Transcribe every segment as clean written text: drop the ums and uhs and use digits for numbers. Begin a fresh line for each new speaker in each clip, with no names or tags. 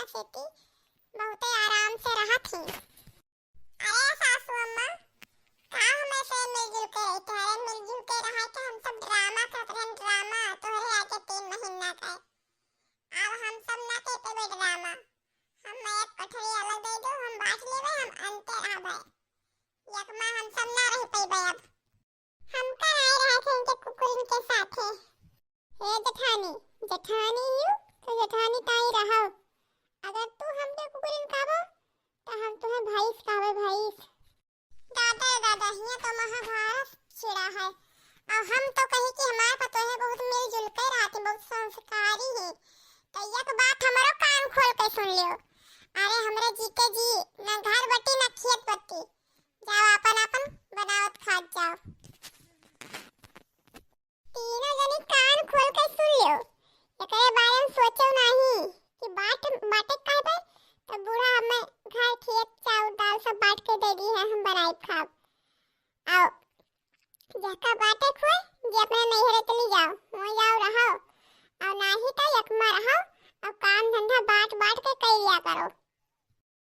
एकरा सेती बहुते आराम से रहत ही। अरे सासू अम्मा का हम ऐसे मिलजुल के रहते हैं, मिलजुल के रहा के हम सब ड्रामा करते हैं, ड्रामा तोहरे आके 3 महीना का अब हम सब ना के पे ड्रामा हम एक कठरी अलग दे दो, हम बांट लेबे, हम अंते रहबे यकमा हम सब ना रह पैबे। अब हम का रह रहे थे इनके कुकुरिन के साथे। हे जेठानी जेठानी यू तो जेठानी ताई रहो, अगर तू हमके कुकुरिन खाबो तो हम तुम्हें भैंस खावे भैंस। दादा दादा हिया तो महाभारत छिड़ा है और हम तो कही कि हमारे पतोहे बहुत मिलजुल के रहते, बहुत संस्कारी है। तो एक बात हमारो कान खोल के सुन लियो। अरे हमरे जीते जी ना घर बटी ना खेत बटी, जाओ अपन अपन बनावत खा जाओ। तीनों जनी कान खोल के सुन लियो, एकरे बारे में सोचो नहीं कि बाटे कहबे तो बूढ़ा हमें घर खेत चाउर दाल सब बांट के दे दी है, हम बनाई खाब। आओ जका बाटे खोए जे अपने नैहरे चली जाओ, हो जाओ रहो और नाही तो यकमा रहो और काम धंधा बांट बांट के कर लिया करो।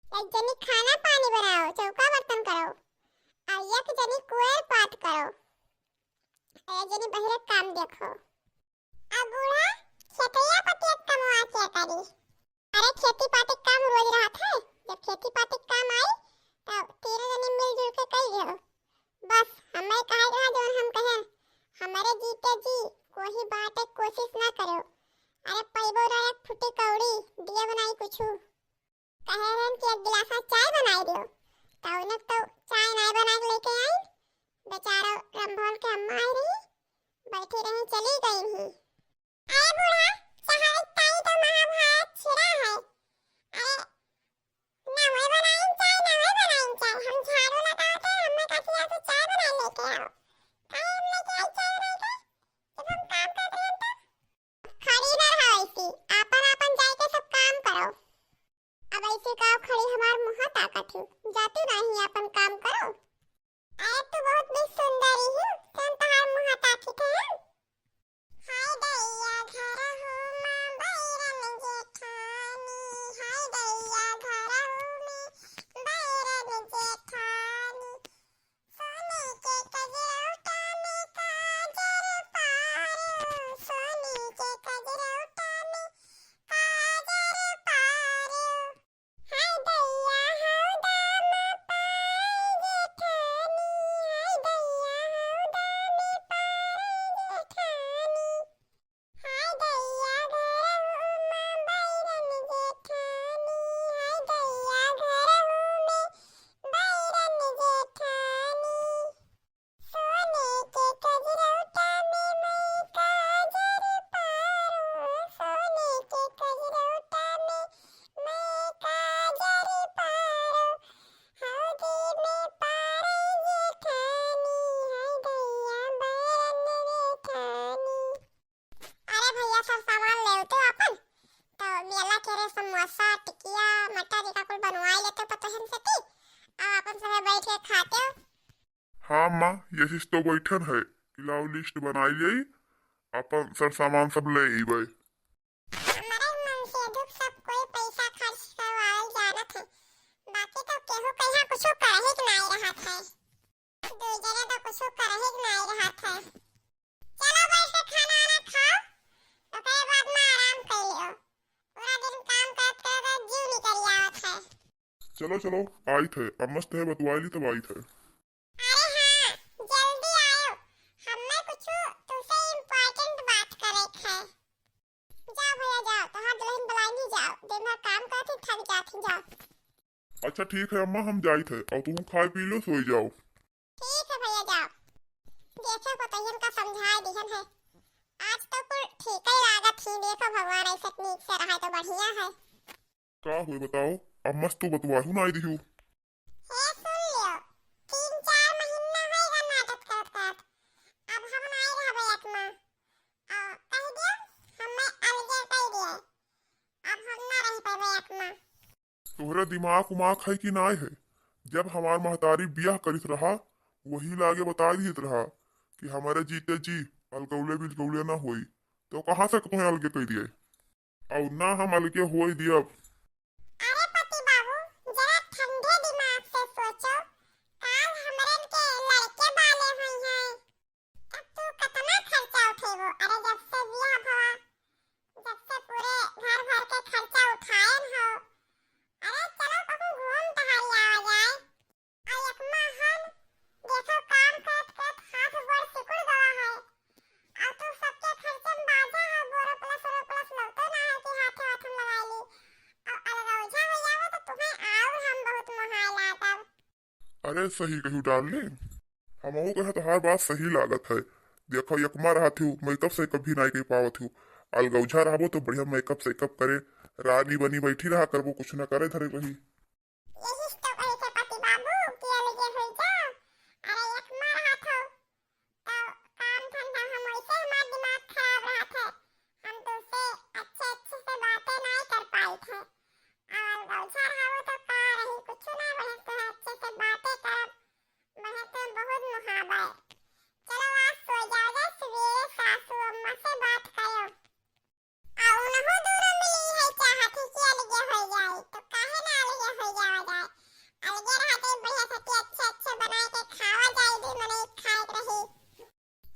एक जनी खाना पानी बनाओ, चौका बर्तन करो और एक जनी कुएं पात करो, एक जनी बहरे काम देखो। अब बूढ़ा खेतिया पतिया कमवा के करी। अरे खेती पाती काम रोज रहत है, जब खेती पाती काम आई तब तीनों जनी मिलजुल के कर लियो। बस हमें कहे रहा जो हम कहे हमारे जीते जी कोई बात एक कोशिश ना करो। अरे पैबो रा एक फुटी कौड़ी दिए बनाई कुछु कहे रहन कि एक गिलास चाय बनाई दियो, तो उन्हें तो चाय नहीं बना के लेके आई। बेचारा रंभोल के अम्मा आई रही, बैठी रही चली गई ही। अरे बूढ़ा चाय ताई तो महाभारत छिड़ा है। अरे ना वही बनाई चाय ना वही बनाई चाय, हम झाड़ू लगाते हैं, हमें कसिया से चाय बना लेके आओ। काहे हम लेके आई चाय बना के जब हम काम कर रहे हैं तो खड़ी ना रहो ऐसी, आपन आपन जाए के सब काम करो। अब ऐसे गाँव खड़ी हमार मुँह ताकत हूँ, जातू नहीं अपन काम करो। अरे तू बहुत भी सुंदरी है, तुम तहार मुँह ताकत है। हाय दैया घर हूँ माँ बैरन जेठानी, हाय दैया घर हूँ मैं बैरन जेठानी, सोने के कजरौटा में काजर पारो, सोने के कजरौटा में काजर पारो। हाय दैया हौ दामा पाए जेठानी, हाय दैया हौ दामे पाए जेठानी, हाय दैया घर हूँ माँ बैरन जेठानी, हाय दैया घर हूँ मैं बैरन जेठानी, सोने के कजरौटा में मैं काजर पारो, सोने के कजरौटा में मैं काजर पारो, हौदी में पारे जेठानी, हाय दैया बैरन जेठानी। अरे भैया सब सामान ले तो अपन तो मेला के रे समोसा टिकिया मटर का कुछ बनवाई लेते पतोहन से ती और अपन सब बैठ के खाते हो।
हाँ माँ ये तो बैठन है कि लाओ लिस्ट बनाई जाई, अपन सर सामान सब ले अइबै।
हमारे मन से दुख सब कोई पैसा खर्च करवाल जानत है, बाकी तो केहू कहिया कुछ करहे के नहीं रहत है, दो जने तो कुछ करहे के नहीं रहत है। चलो बैठ के खाना आना खाओ तो कई बाद में आराम कर लियो, पूरा दिन काम करते करते जीव निकल आवत है।
चलो चलो आई थे, अब मस्त है बतवाई ली तब आई थे।
अरे हाँ जल्दी आयो, हमें कुछ तुमसे इम्पोर्टेंट बात करे है। जाओ भैया जाओ, तहां दुल्हन बुलाएंगी, जाओ दिन भर काम करती थक जाती, जाओ।
अच्छा ठीक है अम्मा हम जाई थे और तुम खाए पी लो सोई जाओ।
ठीक है भैया जाओ। देखो पतोहियन का समझाए दिहन है, आज तो कुल ठीक ही लागत ही, देखो भगवान ऐसे नीक से रहा तो बढ़िया है।
का हुए बताओ, अब मस्त तो बतवाहू ना आई दिहू।
हे सुन लियो, 3-4 महीना होएगा नाटक करत करत, अब हम नहीं रहबे यकमा और कह दियो हमें अलगे कह दिए, अब हम ना रह पाबे यकमा।
तोहरा दिमाग उमाग है कि नाय है, जब हमार महतारी बियाह करित रहा वही लागे बता दित रहा कि हमारे जीते जी अलगौले बिलगौले ना होई, तो कहाँ से तुम्हें अलगे कह दिए और ना हम अलगे होई दियब।
अरे जब से बियाह भवा, जब से पूरे घर भर के खर्चा उठायन हो, अरे चलो कहूँ घूम टहल आवा जाए। आ एकमा हम देखो काम करत करत हाथ गोड़ सिकुड़ गवा है। और तू सबके खर्चे में बाजा है, बोरो प्लस लगतो ना है कि हाथे हाथ में लगाई ली। और अलगौजा हो जावे तो तुम्हें और हम बहुत मोहाइला तब।
अरे सही कहू डार्लिंग, हमहू कहे तोहार बात सही लागत है। देखो यकमा रहत हूँ, मेकअप सेकअप भी नहीं कर पावत हूँ। अलगौझा रहबो तो बढ़िया मेकअप सेकअप करे, रानी बनी बैठी रहा करबो, कुछ न करे धरे रही।
यही तो कहे थे पति बाबू कि अलगे हो जा। अरे एकमा रहत हो तो काम धंधा हम वैसे हमारा दिमाग खराब रहत है। हम तुमसे अच्छे से बातें नहीं कर पाए थे। और अलगौझा रहो तो का रही कुछ ना बने तो अच्छे से बातें करब, बने तो बहुत मुहाबा है। चलो आज सो जाओ, जा सवेरे सासू अम्मा से बात करो। और उन्हों दूर मिली है चाहत ही कि अलगे हो जाए, तो काहे ना अलगे हो जावा जाए। अलगे रहते बढ़िया से अच्छे बनाए के खावा जाए भी मने खाए रही।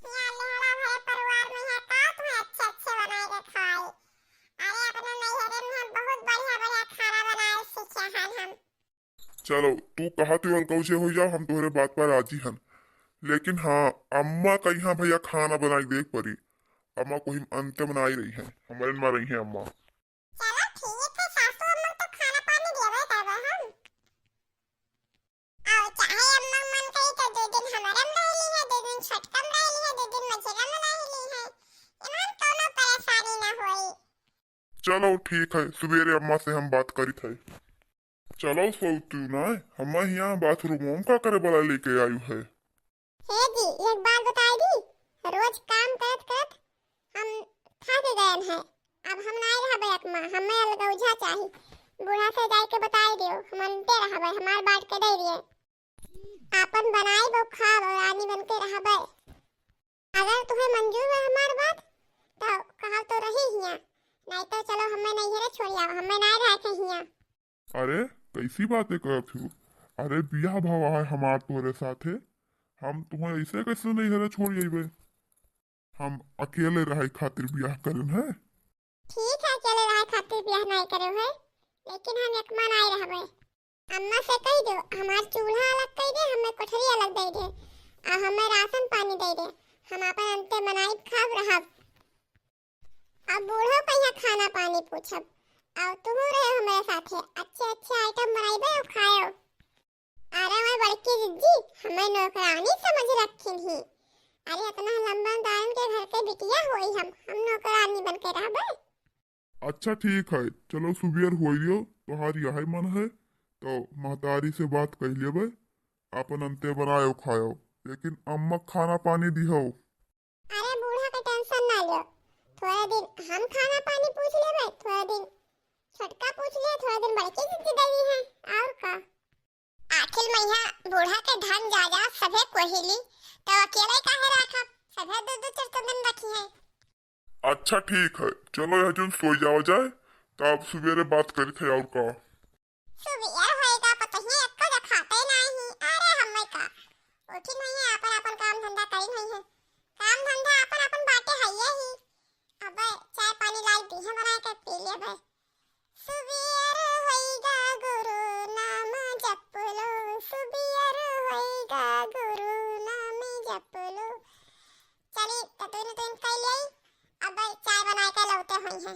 यहाँ लेहड़ा भरे परिवार में है का तुम्हें अच्छे बनाए के खाए। अरे अपने नैहरे में हम बहुत बढ़िया खाना बनाए सीखे हैं हम।
चलो तू कहा तू अलगौझे हो जा, हम तोहरे बात पर राजी हन। लेकिन हाँ, अम्मा का यहाँ भैया खाना बनाई देख परी। अम्मा को हिम अंत बनाई रही है, हमारे में रही है अम्मा।
चलो ठीक है, सासू अम्मा तो खाना पानी देवे तब हम। और चाहे अम्मा मन कही तो 2 दिन हमारे में रह ली है, 2 दिन छटका में रह ली है, 2 दिन मझेरा में रह ली है। इमान कोनो परेशानी ना होई।
चलो ठीक है, सवेरे अम्मा से हम बात करी थे। चलो सोतू ना, हम यहाँ बाथरूम का करे वाला लेके आयु है।
हे जी एक बात बताई दी, रोज काम करत करत हम थक गए हैं। अब हम नहीं रहबे एकमा, हमें अलगौझा चाहिए। बूढ़ा से जाके के बताई दियो, हम अंते रहबे, हमार बाट के दे दिए। आपन बनाई वो खाब और रानी बन के रहबे। अगर तुम्हें मंजूर है हमार बात तो कहा तो रही हिया, नहीं तो चलो हमें नैहरे छोड़ आओ, हमें नहीं रह के हिया।
अरे कैसी बातें करत हूँ? अरे बियाह भवा है हमार तोहरे साथे, हम तुम्हें ऐसे कैसे नहीं हरे छोड़ जाइबे। हम अकेले रहे खातिर बियाह करन है।
ठीक है चले रहा खातिर ब्याह नहीं करे है, लेकिन हम एकमा नहीं रहबे। अम्मा से कह दो हमार चूल्हा अलग कर दे, हमें कोठरी अलग दे दे और हमें राशन पानी दे दे। हम अपन अंते बनाई खाब रहब। अब बूढ़ो कहिया खाना पानी पूछब और तुम रहे हमारे साथे, अच्छे आइटम बनाइबे और खाओ। अरे मैं बड़की जिज्जी हमें नौकरानी समझ रखी ही। अरे इतना लंबा दान के घर के बिटिया होई, हम नौकरानी बन के रहबे।
अच्छा ठीक है, चलो सुबेर हो दियो, तोहार यही मन है तो महतारी से बात कह लेबे, अपन अंते बनायो खायो, लेकिन अम्मा खाना पानी दिहो।
अरे बूढ़ा का टेंशन ना लो, थोड़ा दिन हम खाना पानी पूछ लेबे, थोड़ा दिन छटका पूछ ले, थोड़ा दिन बड़की जिद्दी देवी है और का। आखिर मैया बूढ़ा के धन जायदाद सभे कोहिली तो अकेले काहे रखब, सभे 2-2 दिन रखी है।
अच्छा ठीक है, चलो यह जन सो जाओ जाए, तब सवेरे बात करी थे और का।
सुबह होएगा पता ही एको दिखाते नहीं। अरे हमें का उठी नहीं है, अपन काम धंधा करी नहीं है। काम धंधा अपन बातें है ही। अब चाय पानी लाई दी है बना के पी ले बे। सुबह होएगा गुरु नाम जप लो, सुबह होएगा गुरु नाम जप लो। चली तो तुम कह ले, अब चाय बना के लौटे हुई है।